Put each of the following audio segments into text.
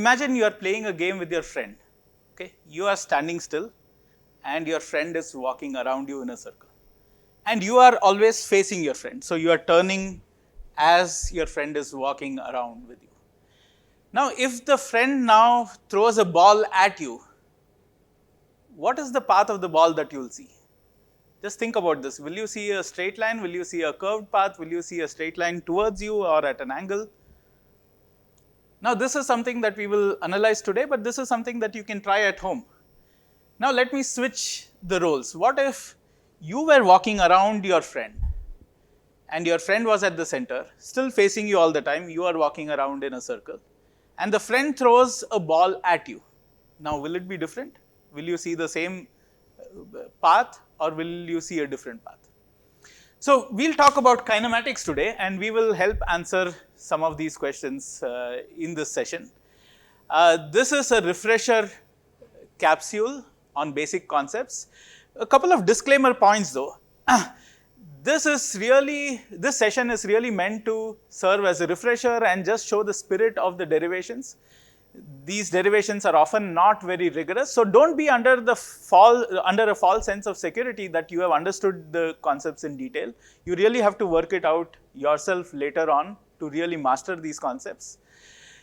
imagine you are playing a game with your friend. Okay, you are standing still and your friend is walking around you in a circle. And you are always facing your friend. So you are turning as your friend is walking around with you. Now, if the friend now throws a ball at you, what is the path of the ball that you will see? Just think about this. Will you see a straight line? Will you see a curved path? Will you see a straight line towards you or at an angle? Now, this is something that we will analyze today, but this is something that you can try at home. Now, let me switch the roles. What if you were walking around your friend and your friend was at the center, still facing you all the time, you are walking around in a circle, and the friend throws a ball at you. Now, will it be different? Will you see the same path or will you see a different path? So, we will talk about kinematics today and we will help answer some of these questions in this session. This is a refresher capsule on basic concepts. A couple of disclaimer points though. This session is really meant to serve as a refresher and just show the spirit of the derivations. These derivations are often not very rigorous, so don't be under a false sense of security that you have understood the concepts in detail. You really have to work it out yourself later on to really master these concepts.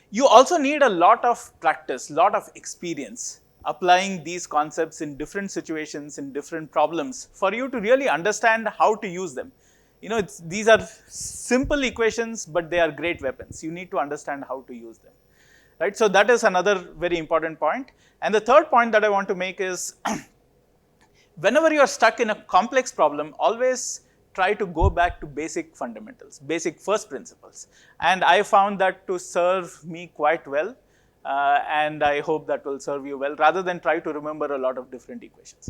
You also need a lot of practice, lot of experience applying these concepts in different situations, in different problems for you to really understand how to use them. You know, these are simple equations, but they are great weapons. You need to understand how to use them. Right? So, that is another very important point. And the third point that I want to make is whenever you are stuck in a complex problem, always try to go back to basic fundamentals, basic first principles. And I found that to serve me quite well, and I hope that will serve you well, rather than try to remember a lot of different equations.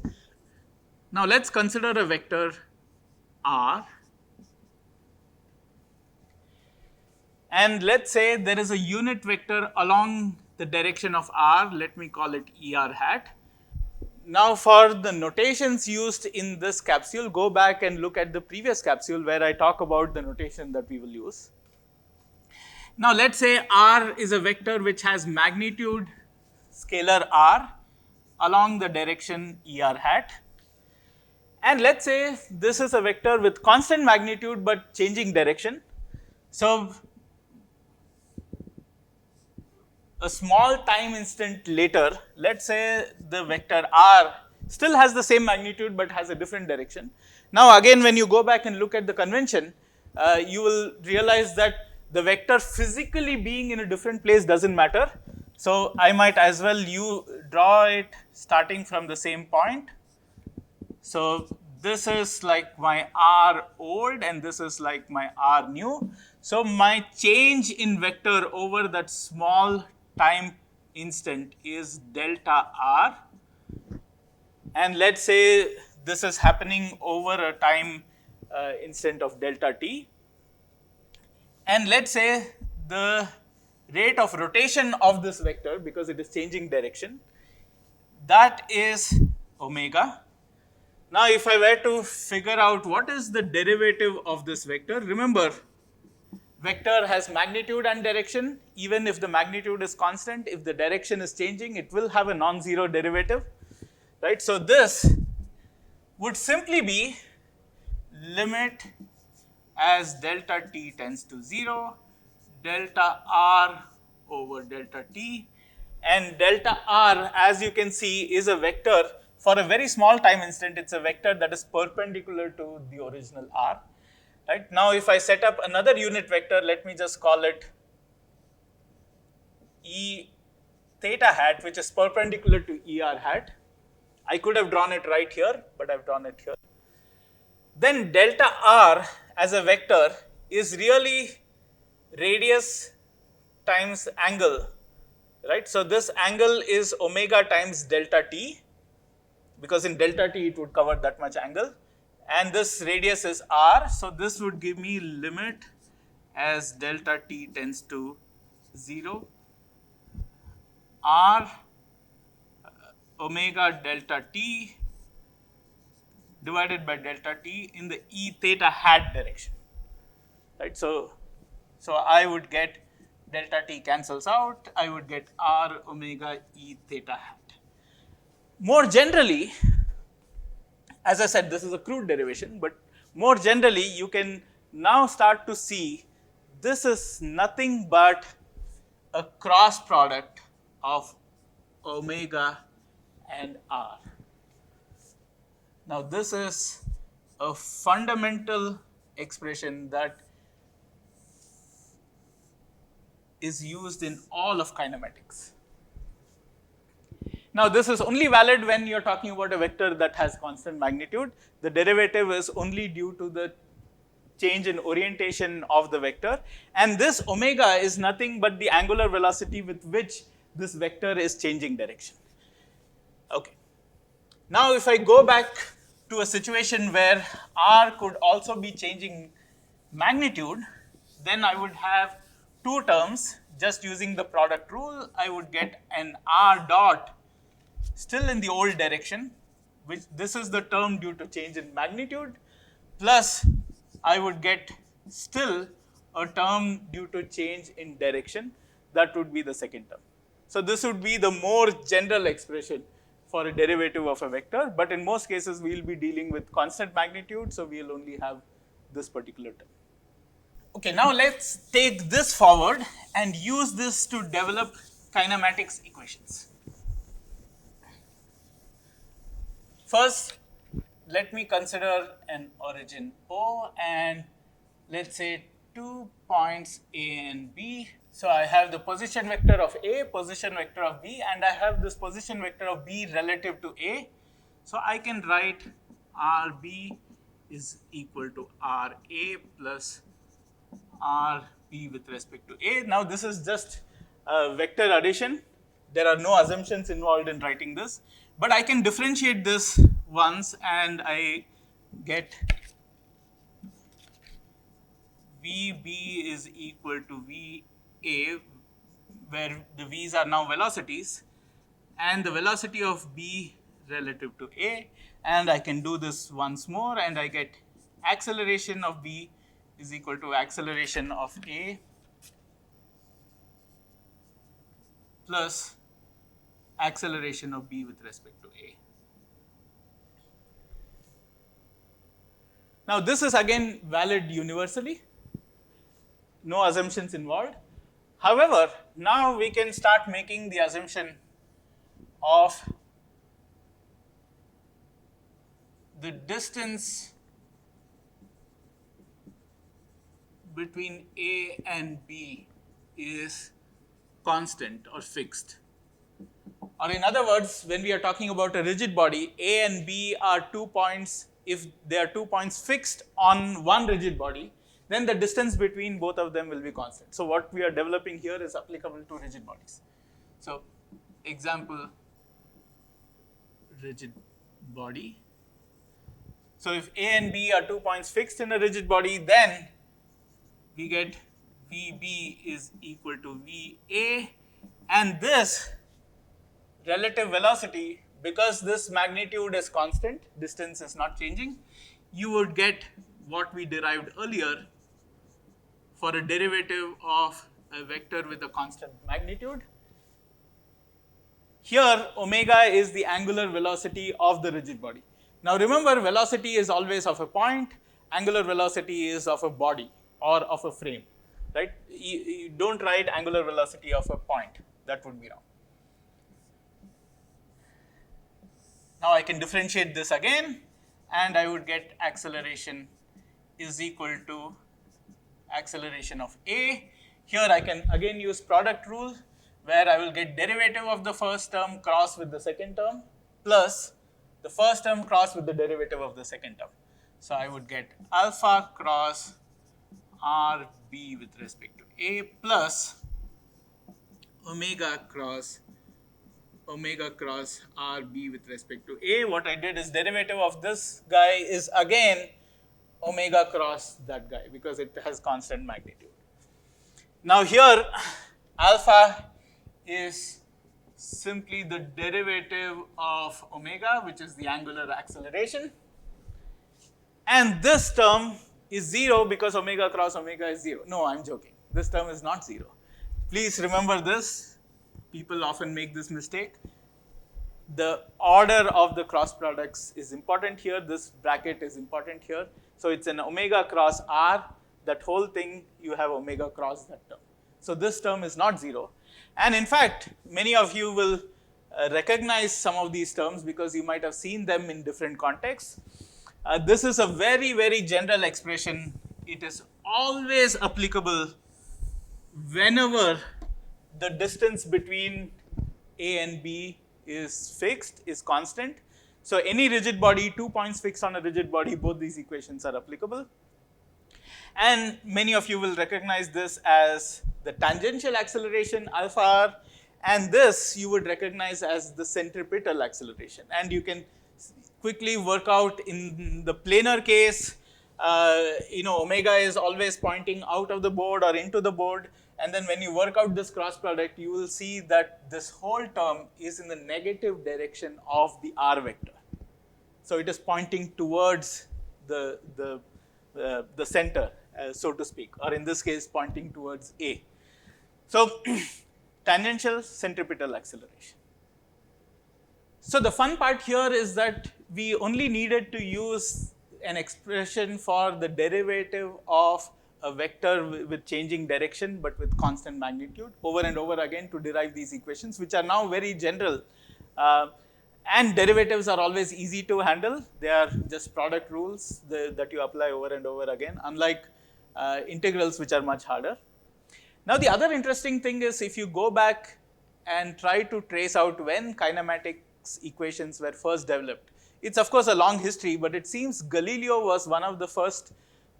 Now, let's consider a vector R. And let's say there is a unit vector along the direction of R, let me call it ER hat. Now, for the notations used in this capsule, go back and look at the previous capsule where I talk about the notation that we will use. Now, let's say R is a vector which has magnitude scalar R along the direction ER hat. And let's say this is a vector with constant magnitude but changing direction. So, a small time instant later, let's say the vector R still has the same magnitude but has a different direction. Now, again, when you go back and look at the convention, you will realize that the vector physically being in a different place doesn't matter. So, I might as well draw it starting from the same point. So, this is like my R old and this is like my R new. So, my change in vector over that small time instant is delta R, and let's say this is happening over a time instant of delta t, and let's say the rate of rotation of this vector, because it is changing direction, that is omega. Now, if I were to figure out what is the derivative of this vector, remember, vector has magnitude and direction. Even if the magnitude is constant, if the direction is changing, it will have a non-zero derivative, right? So, this would simply be limit as delta t tends to 0, delta r over delta t, and delta r, as you can see, is a vector for a very small time instant. It's a vector that is perpendicular to the original r. Right? Now, if I set up another unit vector, let me just call it E theta hat, which is perpendicular to ER hat. I could have drawn it right here, but I've drawn it here. Then delta R as a vector is really radius times angle, right? So, this angle is omega times delta t, because in delta t it would cover that much angle. And this radius is r, so this would give me limit as delta t tends to 0, r omega delta t divided by delta t in the E theta hat direction, right. So I would get delta t cancels out, I would get r omega e theta hat. More generally, as I said, this is a crude derivation, but more generally, you can now start to see this is nothing but a cross product of omega and r. Now, this is a fundamental expression that is used in all of kinematics. Now, this is only valid when you're talking about a vector that has constant magnitude. The derivative is only due to the change in orientation of the vector. And this omega is nothing but the angular velocity with which this vector is changing direction. Okay. Now, if I go back to a situation where r could also be changing magnitude, then I would have two terms. Just using the product rule, I would get an r dot still in the old direction, which this is the term due to change in magnitude, plus I would get still a term due to change in direction. That would be the second term. So this would be the more general expression for a derivative of a vector, but in most cases we will be dealing with constant magnitude, so we will only have this particular term. Okay, now let's take this forward and use this to develop kinematics equations. First, let me consider an origin O and let's say 2 points A and B. So I have the position vector of A, position vector of B, and I have this position vector of B relative to A. So I can write RB is equal to RA plus RB with respect to A. Now this is just a vector addition. There are no assumptions involved in writing this, but I can differentiate this once and I get VB is equal to VA, where the V's are now velocities, and the velocity of B relative to A, and I can do this once more and I get acceleration of B is equal to acceleration of A plus acceleration of B with respect to A. Now this is again valid universally, no assumptions involved. However, now we can start making the assumption of the distance between A and B is constant or fixed. Or in other words, when we are talking about a rigid body, A and B are 2 points. If they are 2 points fixed on one rigid body, then the distance between both of them will be constant. So what we are developing here is applicable to rigid bodies. So example, rigid body. So if A and B are 2 points fixed in a rigid body, then we get VB is equal to VA, and this relative velocity, because this magnitude is constant, distance is not changing, you would get what we derived earlier for a derivative of a vector with a constant magnitude. Here, omega is the angular velocity of the rigid body. Now remember, velocity is always of a point, angular velocity is of a body or of a frame, right? You don't write angular velocity of a point, that would be wrong. Now I can differentiate this again and I would get acceleration is equal to acceleration of A. Here I can again use product rule where I will get derivative of the first term cross with the second term plus the first term cross with the derivative of the second term. So I would get alpha cross RB with respect to A plus omega cross RB with respect to A. What I did is derivative of this guy is again omega cross that guy because it has constant magnitude. Now here alpha is simply the derivative of omega, which is the angular acceleration, and this term is 0 because omega cross omega is 0. No, I'm joking. This term is not 0. Please remember this. People often make this mistake. The order of the cross products is important here. This bracket is important here. So it's an omega cross r. That whole thing, you have omega cross that term. So this term is not 0. And in fact, many of you will recognize some of these terms because you might have seen them in different contexts. This is a very, very general expression. It is always applicable whenever the distance between A and B is fixed, is constant. So any rigid body, 2 points fixed on a rigid body, both these equations are applicable. And many of you will recognize this as the tangential acceleration alpha r, and this you would recognize as the centripetal acceleration. And you can quickly work out in the planar case, omega is always pointing out of the board or into the board. And then when you work out this cross product, you will see that this whole term is in the negative direction of the r vector. So it is pointing towards the center, so to speak, or in this case, pointing towards A. So tangential centripetal acceleration. So the fun part here is that we only needed to use an expression for the derivative of a vector with changing direction but with constant magnitude over and over again to derive these equations, which are now very general. And derivatives are always easy to handle. They are just product rules that you apply over and over again, unlike integrals, which are much harder. Now, the other interesting thing is if you go back and try to trace out when kinematics equations were first developed, it's of course a long history, but it seems Galileo was one of the first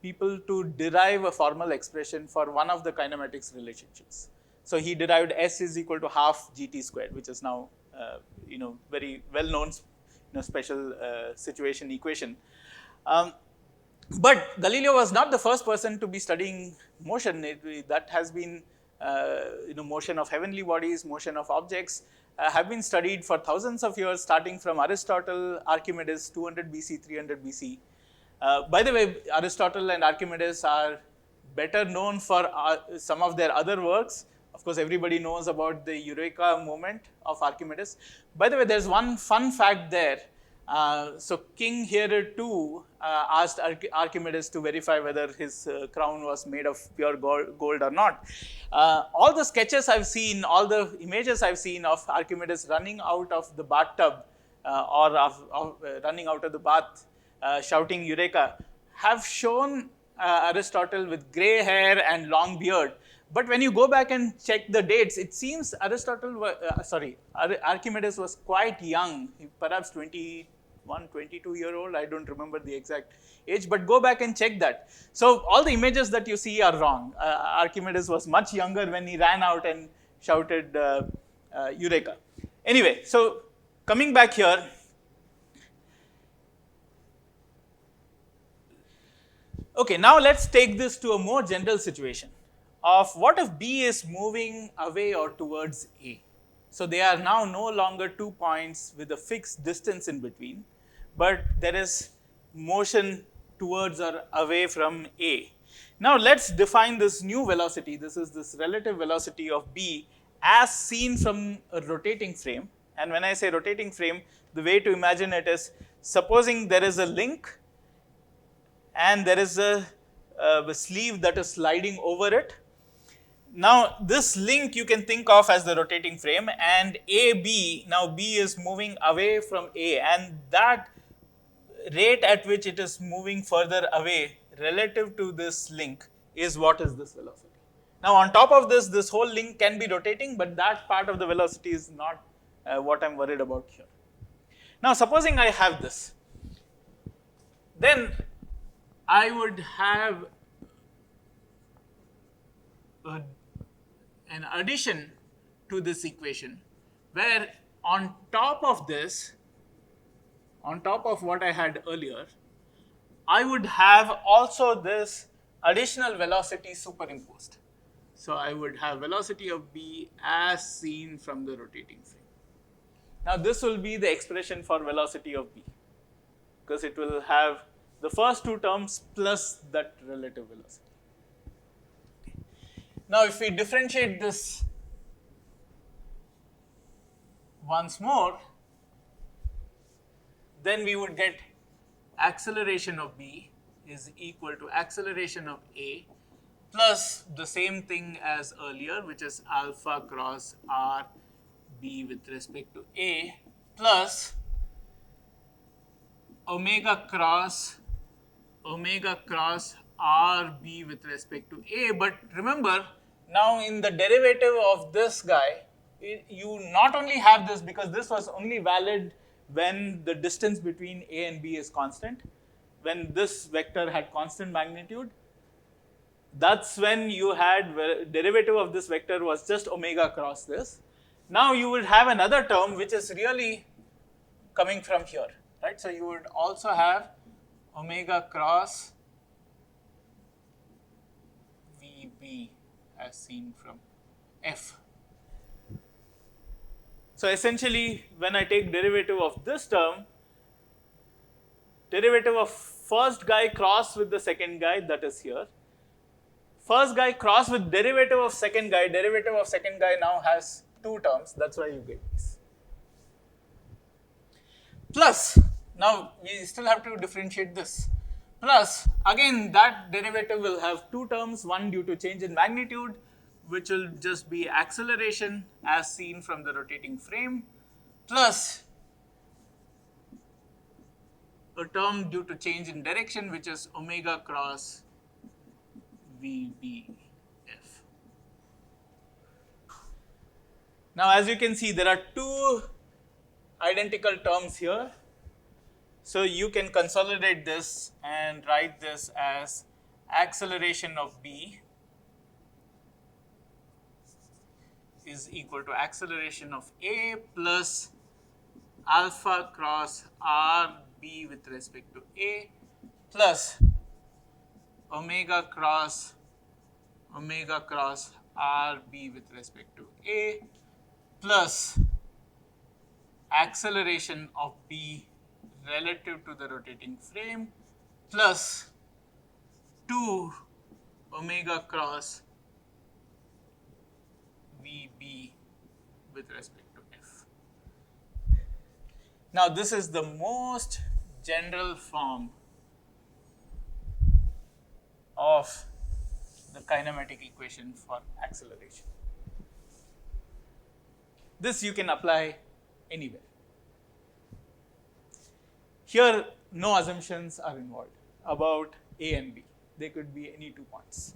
people to derive a formal expression for one of the kinematics relationships. So he derived S is equal to half gt squared, which is now very well known special situation equation. But Galileo was not the first person to be studying motion. That has been motion of heavenly bodies, motion of objects have been studied for thousands of years, starting from Aristotle, Archimedes, 200 BC, 300 BC. By the way, Aristotle and Archimedes are better known for some of their other works. Of course, everybody knows about the Eureka moment of Archimedes. By the way, there's one fun fact there. So King Herod II asked Archimedes to verify whether his crown was made of pure gold or not. All the sketches I've seen, all the images I've seen of Archimedes running out of the bathtub or of running out of the bath shouting Eureka have shown Aristotle with gray hair and long beard. But when you go back and check the dates, it seems Archimedes was quite young, perhaps 21, 22-year-old. I don't remember the exact age, but go back and check that. So all the images that you see are wrong. Archimedes was much younger when he ran out and shouted Eureka. Anyway, so coming back here, okay, now let's take this to a more general situation of what if B is moving away or towards A. So they are now no longer 2 points with a fixed distance in between, but there is motion towards or away from A. Now let's define this new velocity. This is this relative velocity of B as seen from a rotating frame. And when I say rotating frame, the way to imagine it is, supposing there is a link and there is a sleeve that is sliding over it. Now this link you can think of as the rotating frame, and AB, now B is moving away from A, and that rate at which it is moving further away relative to this link is what is this velocity. Now on top of this, this whole link can be rotating, but that part of the velocity is not what I'm worried about here. Now supposing I have this, then I would have an addition to this equation where on top of this, on top of what I had earlier, I would have also this additional velocity superimposed. So I would have velocity of B as seen from the rotating frame. Now this will be the expression for velocity of B, because it will have the first two terms plus that relative velocity. Now if we differentiate this once more, then we would get acceleration of B is equal to acceleration of A plus the same thing as earlier, which is alpha cross R B with respect to A plus omega cross R B with respect to A. But remember, now in the derivative of this guy, you not only have this, because this was only valid when the distance between A and B is constant. When this vector had constant magnitude, that's when you had derivative of this vector was just omega cross this. Now you would have another term which is really coming from here, right? So you would also have omega cross VB as seen from F. So essentially, when I take derivative of this term, derivative of first guy cross with the second guy, that is here. First guy cross with derivative of second guy now has two terms, that's why you get this. Plus, now we still have to differentiate this. Plus, again, that derivative will have two terms, one due to change in magnitude, which will just be acceleration as seen from the rotating frame, plus a term due to change in direction, which is omega cross VBF. Now, as you can see, there are two identical terms here. So you can consolidate this and write this as acceleration of B is equal to acceleration of A plus alpha cross R B with respect to A plus omega cross R B with respect to A plus acceleration of B relative to the rotating frame plus 2 omega cross VB with respect to F. Now this is the most general form of the kinematic equation for acceleration. This you can apply anywhere. Here, no assumptions are involved about A and B. They could be any 2 points.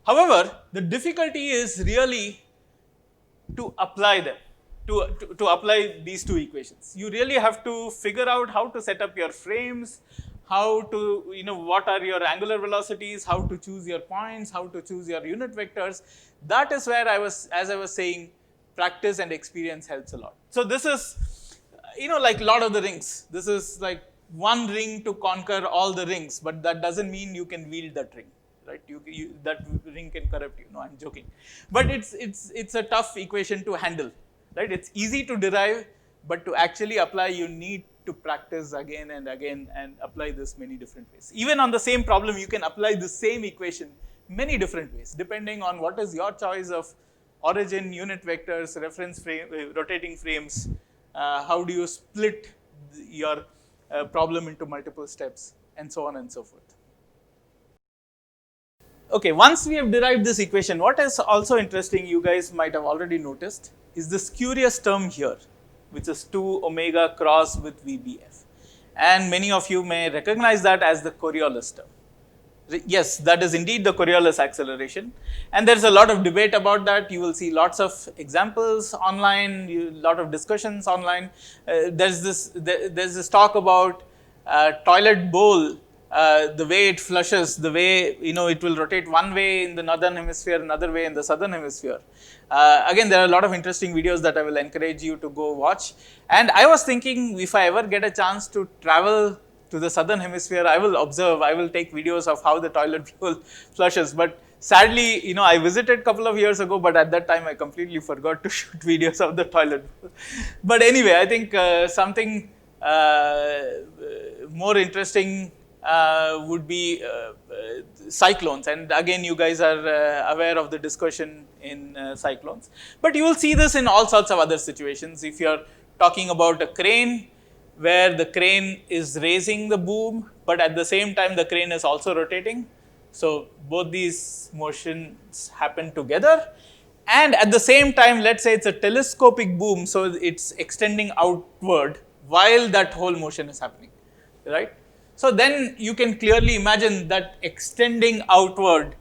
However, the difficulty is really to apply them, to apply these two equations. You really have to figure out how to set up your frames, how to, what are your angular velocities, how to choose your points, how to choose your unit vectors. That is where as I was saying, practice and experience helps a lot. So this is, like Lord of the Rings. This is like one ring to conquer all the rings, but that doesn't mean you can wield that ring, right? That ring can corrupt you. No, I'm joking. But it's a tough equation to handle, right? It's easy to derive, but to actually apply, you need to practice again and again and apply this many different ways. Even on the same problem, you can apply the same equation many different ways, depending on what is your choice of origin, unit vectors, reference frame, rotating frames. How do you split your problem into multiple steps, and so on and so forth. Okay, once we have derived this equation, what is also interesting, you guys might have already noticed, is this curious term here, which is 2 omega cross with VBF. And many of you may recognize that as the Coriolis term. Yes, that is indeed the Coriolis acceleration. And there's a lot of debate about that. You will see lots of examples online, a lot of discussions online. There's this talk about toilet bowl, the way it flushes, the way, it will rotate one way in the northern hemisphere, another way in the southern hemisphere. Again, there are a lot of interesting videos that I will encourage you to go watch. And I was thinking, if I ever get a chance to travel to the southern hemisphere, I will take videos of how the toilet bowl flushes. But sadly, I visited a couple of years ago, but at that time I completely forgot to shoot videos of the toilet bowl. But anyway, I think something more interesting would be cyclones, and again you guys are aware of the discussion in cyclones. But you will see this in all sorts of other situations. If you are talking about a crane, where the crane is raising the boom, but at the same time the crane is also rotating. So both these motions happen together, and at the same time, let's say it's a telescopic boom, so it's extending outward while that whole motion is happening, right? So then you can clearly imagine that extending outward,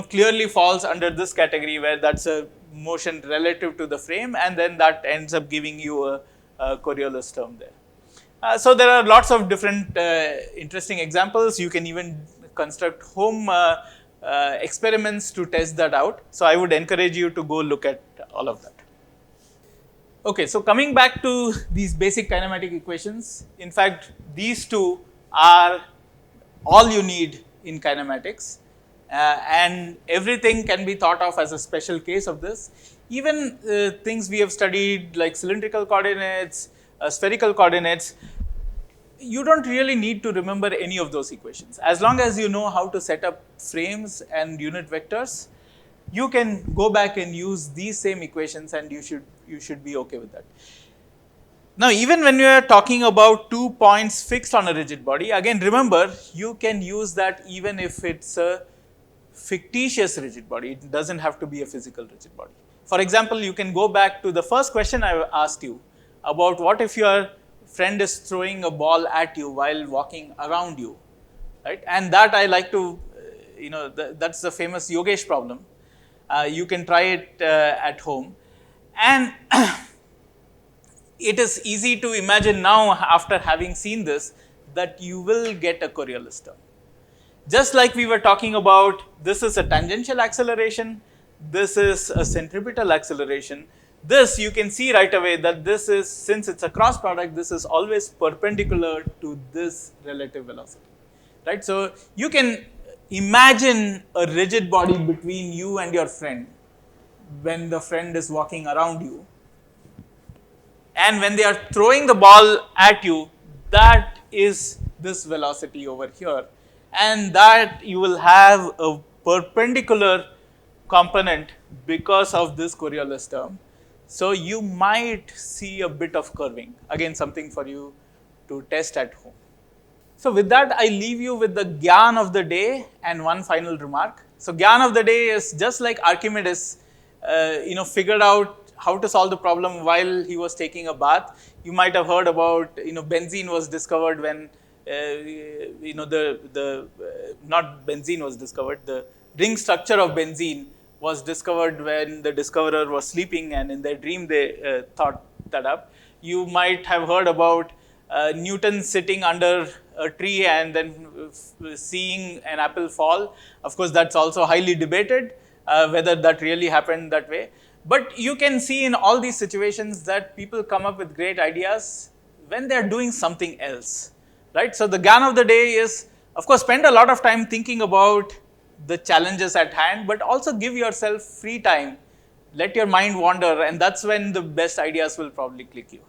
clearly falls under this category, where that's a motion relative to the frame, and then that ends up giving you a Coriolis term there. So there are lots of different interesting examples. You can even construct home experiments to test that out. So I would encourage you to go look at all of that. Okay, so coming back to these basic kinematic equations, in fact, these two are all you need in kinematics, and everything can be thought of as a special case of this. Even things we have studied like cylindrical coordinates, spherical coordinates, you don't really need to remember any of those equations. As long as you know how to set up frames and unit vectors, you can go back and use these same equations, and you should be okay with that. Now, even when you are talking about 2 points fixed on a rigid body, again remember, you can use that even if it's a fictitious rigid body. It doesn't have to be a physical rigid body. For example, you can go back to the first question I asked you about what if your friend is throwing a ball at you while walking around you, right? And that I like to, that's the famous Yogesh problem. You can try it at home, and it is easy to imagine now, after having seen this, that you will get a Coriolis term. Just like we were talking about, this is a tangential acceleration, this is a centripetal acceleration. This you can see right away that this is, since it's a cross product, this is always perpendicular to this relative velocity, right? So you can imagine a rigid body between you and your friend when the friend is walking around you, and when they are throwing the ball at you, that is this velocity over here, and that you will have a perpendicular component because of this Coriolis term. So you might see a bit of curving, again something for you to test at home. So with that, I leave you with the Gyan of the day and one final remark. So Gyan of the day is just like Archimedes, figured out how to solve the problem while he was taking a bath. You might have heard about, benzene was discovered when, not benzene was discovered, the ring structure of benzene was discovered when the discoverer was sleeping, and in their dream they thought that up. You might have heard about Newton sitting under a tree and then seeing an apple fall. Of course, that's also highly debated whether that really happened that way. But you can see in all these situations that people come up with great ideas when they're doing something else, right? So the Gyan of the day is, of course, spend a lot of time thinking about the challenges at hand, but also give yourself free time. Let your mind wander, and that's when the best ideas will probably click you.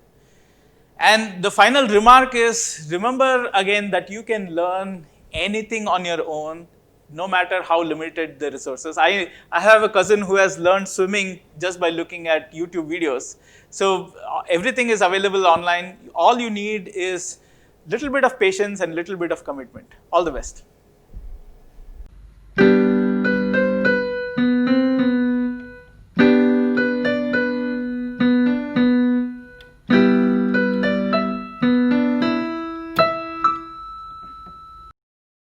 And the final remark is, remember again that you can learn anything on your own, no matter how limited the resources. I have a cousin who has learned swimming just by looking at YouTube videos. So everything is available online. All you need is little bit of patience and little bit of commitment. All the best.